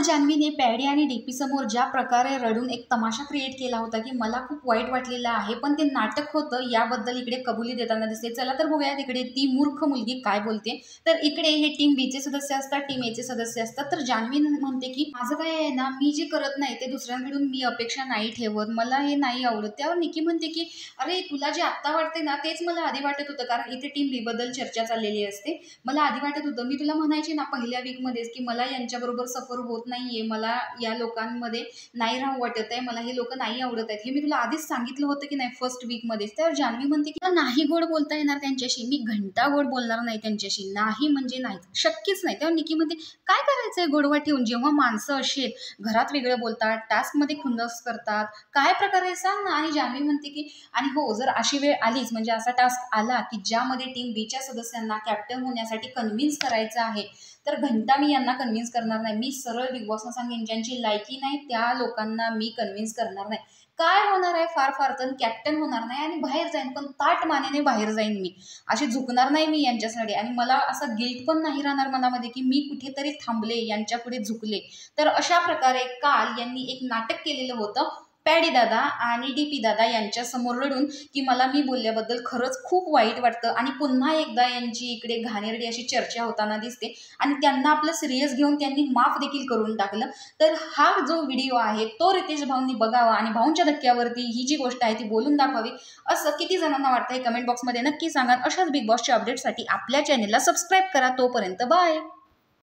जान्हवीने paddy आणि DP समोर ज्या प्रकारे रडून एक तमाशा क्रिएट केला होता की मला खूप वाईट वाटलेलं आहे, पण ते नाटक होतं याबद्दल इकडे कबुली देताना दिसते. चला तर बघूया तिकडे ती मूर्ख मुलगी काय बोलते. तर इकडे हे टीम बीचे सदस्य असतात, टीम एचे सदस्य असतात. तर जान्हवी म्हणते की माझं काय आहे ना, मी जे करत नाही ते दुसऱ्यांकडून मी अपेक्षा नाही ठेवत, मला हे नाही आवडत. त्यावर निकी म्हणते की अरे तुला जे आत्ता वाटते ना तेच मला आधी वाटत होतं, कारण इथे टीम बी बद्दल चर्चा चाललेली असते. मला आधी वाटत होतं, मी तुला म्हणायचे ना पहिल्या वीकमध्येच की मला यांच्याबरोबर सफर होत नाहीये, मला या लोकांमध्ये नाही राहू वाटत आहे, मला हे लोक नाही आवडत आहेत, हे मी तुला आधीच सांगितलं होतं की नाही फर्स्ट वीकमध्येच. तर जान्हवी म्हणते की नाही गोड बोलता येणार त्यांच्याशी, मी घंटा गोड बोलणार नाही त्यांच्याशी, नाही म्हणजे नाही, शक्यच नाही. तेव्हा निकी म्हणते काय करायचंय गोडवा ठेवून, जेव्हा माणसं अशी आहेत घरात वेगळं बोलतात, टास्कमध्ये खुन्नस करतात, काय प्रकार आहे सांग ना. आणि जान्हवी म्हणते की आणि हो जर अशी वेळ आलीच म्हणजे असा टास्क आला की ज्यामध्ये टीम बीच्या सदस्यांना कॅप्टन होण्यासाठी कन्व्हिन्स करायचं आहे, तर घंटा मी यांना कन्व्हिन्स करणार नाही. मी सरळ बिग बॉसना सांगेन ज्यांची लायकी नाही त्या लोकांना मी कन्व्हिन्स करणार नाही. काय होणार आहे, फार फार तर कॅप्टन होणार नाही आणि बाहेर जाईन, पण ताट मानेने बाहेर जाईन. मी अशी झुकणार नाही मी यांच्यासाठी, आणि मला असं गिल्ट पण नाही राहणार मनामध्ये की मी कुठेतरी थांबले, यांच्या पुढे झुकले. तर अशा प्रकारे काल यांनी एक नाटक केलेलं होतं पॅडी दादा आणि डीपी दादा यांच्या समोर रडून की मला मी बोलल्याबद्दल खरंच खूप वाईट वाटतं. आणि पुन्हा एकदा यांची इकडे घाणेरडी अशी चर्चा होताना दिसते आणि त्यांना आपलं सिरियस घेऊन त्यांनी माफ देखील करून टाकलं. तर हा जो व्हिडिओ आहे तो रितेश भाऊंनी बघावा आणि भाऊंच्या धक्क्यावरती ही जी गोष्ट आहे ती बोलून दाखवावी, असं किती जणांना वाटतं हे कमेंट बॉक्समध्ये नक्की सांगा. अशाच बिग बॉसच्या अपडेटसाठी आपल्या चॅनेलला सबस्क्राईब करा. तोपर्यंत बाय.